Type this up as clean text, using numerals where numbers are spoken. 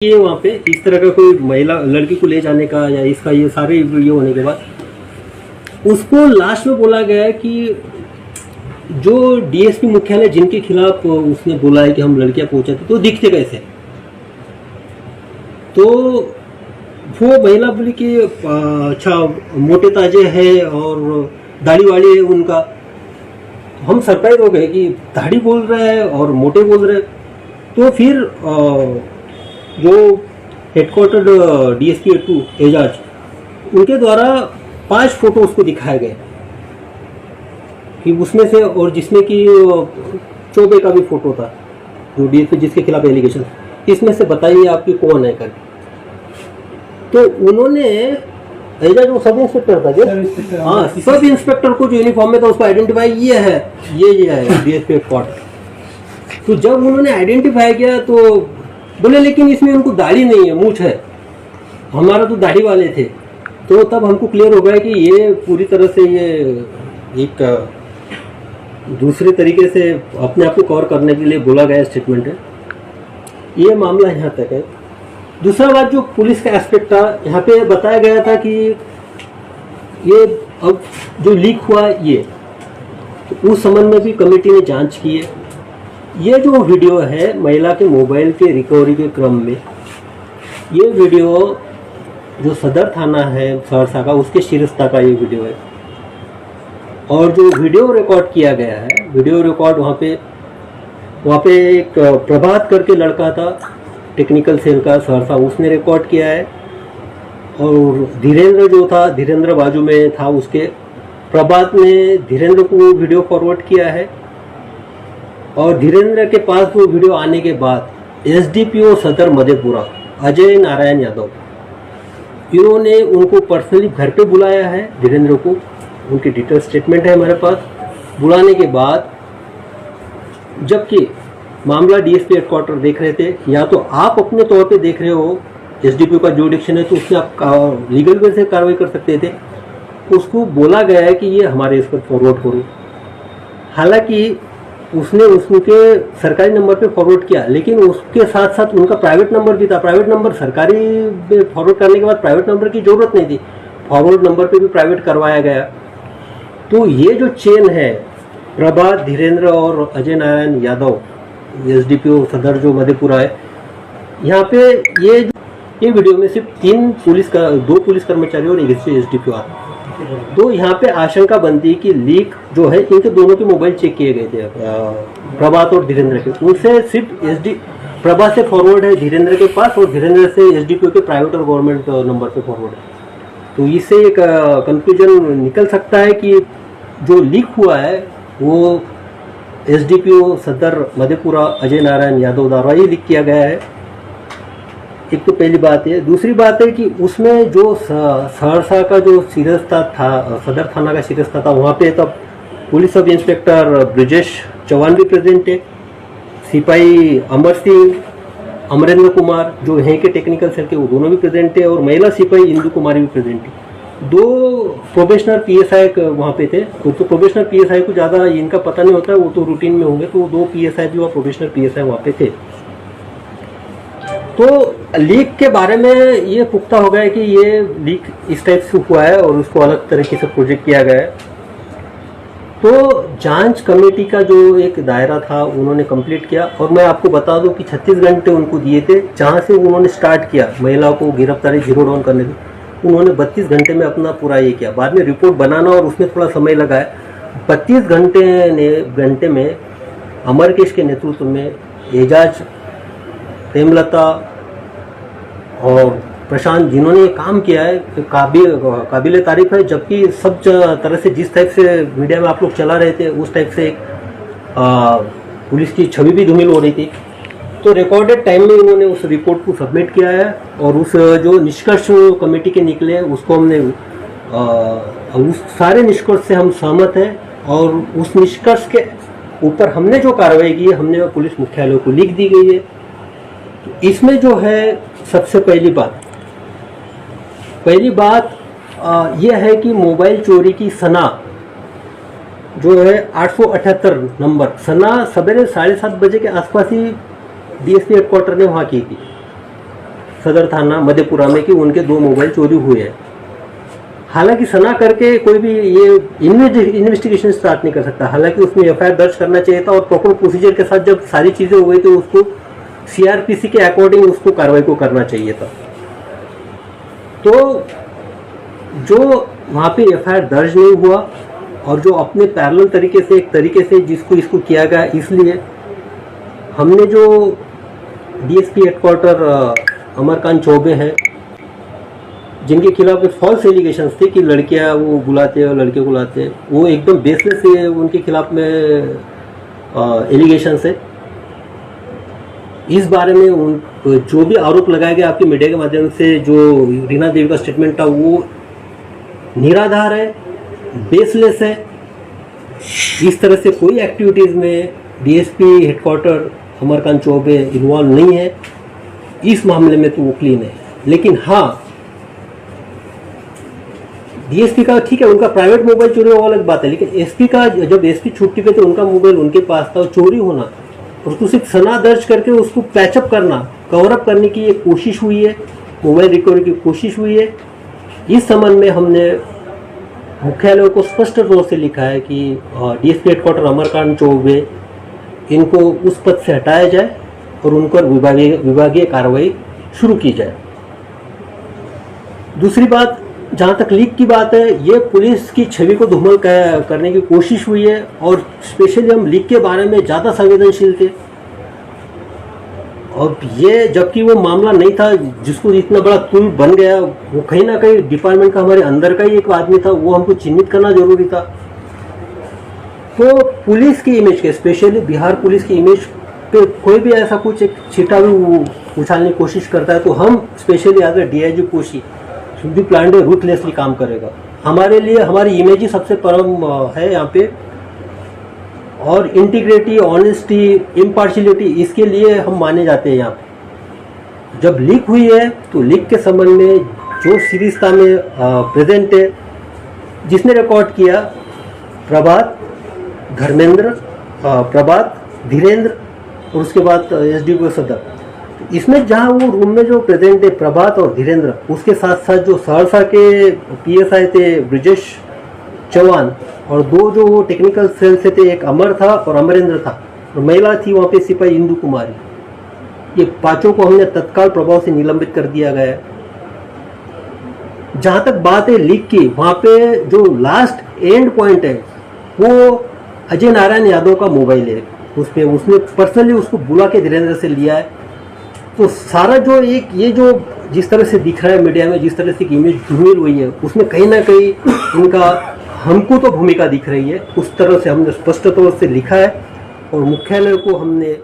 ये वहाँ पे इस तरह का कोई महिला लड़की को ले जाने का या इसका ये सारे वीडियो होने के बाद उसको लास्ट में बोला गया है कि जो डीएसपी मुख्यालय जिनके खिलाफ उसने बोला है कि हम लड़कियां पहुंचाते तो दिखते कैसे, तो वो महिला बोली कि अच्छा मोटे ताजे है और दाढ़ी वाड़ी है उनका। हम सरप्राइज हो गए कि दाढ़ी बोल रहे हैं और मोटे बोल रहे हैं। तो फिर जो हेडक्वार्टर डीएसपी 2 एजाज उनके द्वारा 5 फोटो उसको दिखाए गए कि उसमें से, और जिसमें कि चौबे का भी फोटो था जो डीएसपी जिसके खिलाफ एलिगेशन, इसमें से बताइए आपकी कौन है करके। तो उन्होंने एजाज वो सब इंस्पेक्टर था क्या, हाँ सब इंस्पेक्टर को जो यूनिफॉर्म में था उसको आइडेंटिफाई ये है डीएसपी हेडक्वार्टर। तो जब उन्होंने आइडेंटिफाई किया तो बोले लेकिन इसमें उनको दाढ़ी नहीं है, मूछ है, हमारा तो दाढ़ी वाले थे। तो तब हमको क्लियर हो गया कि ये पूरी तरह से ये एक दूसरे तरीके से अपने आप को कवर करने के लिए बोला गया स्टेटमेंट है। ये मामला यहाँ तक है। दूसरा बात जो पुलिस का एस्पेक्ट था, यहाँ पे बताया गया था कि ये अब जो लीक हुआ ये, तो उस संबंध में भी कमेटी ने जांच की है। ये जो वीडियो है महिला के मोबाइल के रिकवरी के क्रम में, ये वीडियो जो सदर थाना है सहरसा का उसके शिरस्ता का ये वीडियो है। और जो वीडियो रिकॉर्ड किया गया है, वीडियो रिकॉर्ड वहाँ पे एक प्रभात करके लड़का था टेक्निकल सेल का सहरसा, उसने रिकॉर्ड किया है। और धीरेन्द्र जो था, धीरेन्द्र बाजू में था, उसके प्रभात ने धीरेन्द्र को वीडियो फॉरवर्ड किया है। और धीरेन्द्र के पास वो वीडियो आने के बाद एसडीपीओ सदर मधेपुरा अजय नारायण यादव, इन्होंने उनको पर्सनली घर पे बुलाया है धीरेन्द्र को, उनकी डिटेल स्टेटमेंट है हमारे पास। बुलाने के बाद जबकि मामला डीएसपी हेडक्वार्टर देख रहे थे, या तो आप अपने तौर पे देख रहे हो, एसडीपीओ का जुडिक्शन है तो उसमें आप लीगल वे से कार्रवाई कर सकते थे, उसको बोला गया है कि ये हमारे इस पर फॉरवर्ड करो। हालांकि उसने उसके सरकारी नंबर पे फॉरवर्ड किया, लेकिन उसके साथ साथ उनका प्राइवेट नंबर भी था। प्राइवेट नंबर सरकारी में फॉरवर्ड करने के बाद प्राइवेट नंबर की जरूरत नहीं थी, फॉरवर्ड नंबर पे भी प्राइवेट करवाया गया। तो ये जो चेन है प्रभात, धीरेन्द्र और अजय नारायण यादव, एसडीपीओ सदर जो मधेपुरा है, यहाँ पे ये वीडियो में सिर्फ 2 पुलिस कर्मचारी और एक एसडीपीओ आते। तो यहाँ पे आशंका बनती है कि लीक जो है, इनके दोनों के मोबाइल चेक किए गए थे प्रभात और धीरेन्द्र के, उनसे सिर्फ प्रभात से फॉरवर्ड है धीरेन्द्र के पास, और धीरेन्द्र से एसडीपीओ के प्राइवेट और गवर्नमेंट नंबर पे फॉरवर्ड है। तो इससे एक कंक्लूजन निकल सकता है कि जो लीक हुआ है वो एसडीपीओ सदर मधेपुरा अजय नारायण यादव द्वारा ही लीक किया गया है। एक तो पहली बात है। दूसरी बात है कि उसमें जो सहरसा का जो शिरस्ता था, सदर थाना का शिरस्ता था, वहाँ पे तब police sub inspector Brijesh Chauhan भी प्रेजेंट है, सिपाही अमर सिंह, अमरेंद्र कुमार जो हैं के टेक्निकल सेल के, वो दोनों भी प्रेजेंट है, और महिला सिपाही इंदु कुमारी भी प्रेजेंट है। 2 प्रोबेशनर पीएसआई वहाँ पे थे। तो प्रोबेशनर पीएसआई को ज़्यादा इनका पता नहीं होता है, वो तो रूटीन में होंगे, तो 2 पीएसआई भी वहाँ प्रोबेशनर पीएसआई वहाँ पे थे। तो लीक के बारे में ये पुख्ता हो गया है कि ये लीक इस टाइप से हुआ है और उसको अलग तरीके से प्रोजेक्ट किया गया है। तो जांच कमेटी का जो एक दायरा था उन्होंने कंप्लीट किया, और मैं आपको बता दूं कि 36 घंटे उनको दिए थे, जहां से उन्होंने स्टार्ट किया महिला को गिरफ्तारी जीरो डाउन करने की। उन्होंने 32 घंटे में अपना पूरा ये किया, बाद में रिपोर्ट बनाना और उसमें थोड़ा समय लगा है। 32 घंटे में अमरकेश के नेतृत्व में एजाज, प्रेमलता और प्रशांत जिन्होंने काम किया है काबिल तारीफ है। जबकि सब तरह से जिस टाइप से मीडिया में आप लोग चला रहे थे उस टाइप से एक पुलिस की छवि भी धूमिल हो रही थी। तो रिकॉर्डेड टाइम में उन्होंने उस रिपोर्ट को सबमिट किया है, और उस जो निष्कर्ष कमेटी के निकले उसको हमने उस सारे निष्कर्ष से हम सहमत हैं, और उस निष्कर्ष के ऊपर हमने जो कार्रवाई की है हमने पुलिस मुख्यालय को लिख दी गई है। तो इसमें जो है सबसे पहली बात यह है कि मोबाइल चोरी की सना जो है 878 नंबर सना सवेरे 7:30 बजे के आसपास ही डीएसपी हेडक्वार्टर ने वहाँ की थी। सदर थाना मधेपुरा में कि उनके 2 मोबाइल चोरी हुए हैं। हालांकि सना करके कोई भी ये इन्वेस्टिगेशन स्टार्ट नहीं कर सकता, हालांकि उसमें एफआईआर दर्ज करना चाहिए था और प्रॉपर प्रोसीजर के साथ जब सारी चीज़ें हो गई तो उसको सीआरपीसी के अकॉर्डिंग उसको कार्रवाई को करना चाहिए था। तो जो वहाँ पे एफआईआर दर्ज नहीं हुआ और जो अपने पैरेलल तरीके से एक तरीके से जिसको इसको किया गया, इसलिए हमने जो डीएसपी हेडक्वार्टर अमरकांत चौबे है जिनके खिलाफ फॉल्स एलिगेशंस थे कि लड़कियां वो बुलाते और लड़के बुलाते, वो एकदम बेसलेस है उनके खिलाफ में एलिगेशंस है। इस बारे में उन जो भी आरोप लगाया गया आपके मीडिया के माध्यम से, जो रीना देवी का स्टेटमेंट था वो निराधार है, बेसलेस है। इस तरह से कोई एक्टिविटीज़ में DSP headquarter Amarkant Choubey involve नहीं है। इस मामले में तो वो क्लीन है। लेकिन हाँ, डीएसपी का ठीक है, उनका प्राइवेट मोबाइल चोरी वो अलग बात है, लेकिन एसपी का जब एसपी छुट्टी पे थे उनका मोबाइल उनके पास था, चोरी होना और उसको सिर्फ सना दर्ज करके उसको पैचअप करना, कवरअप करने की एक कोशिश हुई है, मोबाइल रिकवरी की कोशिश हुई है। इस संबंध में हमने मुख्यालय को स्पष्ट तौर से लिखा है कि डीएसपी हेडक्वार्टर अमरकांत चौबे इनको उस पद से हटाया जाए और उन पर विभागीय कार्रवाई शुरू की जाए। दूसरी बात, जहाँ तक लीक की बात है, ये पुलिस की छवि को धूमिल करने की कोशिश हुई है और स्पेशली हम लीक के बारे में ज़्यादा संवेदनशील थे। और ये जबकि वो मामला नहीं था जिसको इतना बड़ा तुल बन गया, वो कहीं ना कहीं डिपार्टमेंट का हमारे अंदर का ही एक आदमी था, वो हमको चिन्हित करना जरूरी था। तो पुलिस की इमेज के, स्पेशली बिहार पुलिस की इमेज पे कोई भी ऐसा कुछ एक छीटा भी उछालने की कोशिश करता है तो हम स्पेशली अगर डीआईजी कोशी सुदीप पांडे रूथलेसली काम करेगा। हमारे लिए हमारी इमेज ही सबसे परम है यहाँ पे, और इंटीग्रिटी, ऑनेस्टी, इम्पार्शियलिटी, इसके लिए हम माने जाते हैं यहाँ पे। जब लीक हुई है तो लीक के संबंध में जो सीरीजता में प्रेजेंट है, जिसने रिकॉर्ड किया प्रभात, धर्मेंद्र, प्रभात, धीरेन्द्र और उसके बाद एसडीओ सदर। इसमें जहाँ वो रूम में जो प्रेजेंट है प्रभात और धीरेन्द्र, उसके साथ साथ जो सहरसा के पीएसआई थे ब्रिजेश चौहान और 2 जो टेक्निकल सेल से थे, एक अमर था और अमरेंद्र था और महिला थी वहाँ पे सिपाही इंदु कुमारी। ये 5 को हमने तत्काल प्रभाव से निलंबित कर दिया गया है। जहाँ तक बात है लीक की, वहाँ पे जो लास्ट एंड पॉइंट है वो अजय नारायण यादव का मोबाइल है। उसपे उसने पर्सनली उसको बुला के धीरेन्द्र से लिया है। तो सारा जो एक ये जो जिस तरह से दिख रहा है मीडिया में, जिस तरह से इमेज धूमिल हुई है, उसमें कहीं ना कहीं इनका हमको तो भूमिका दिख रही है। उस तरह से हमने स्पष्ट तौर से लिखा है और मुख्यालय को हमने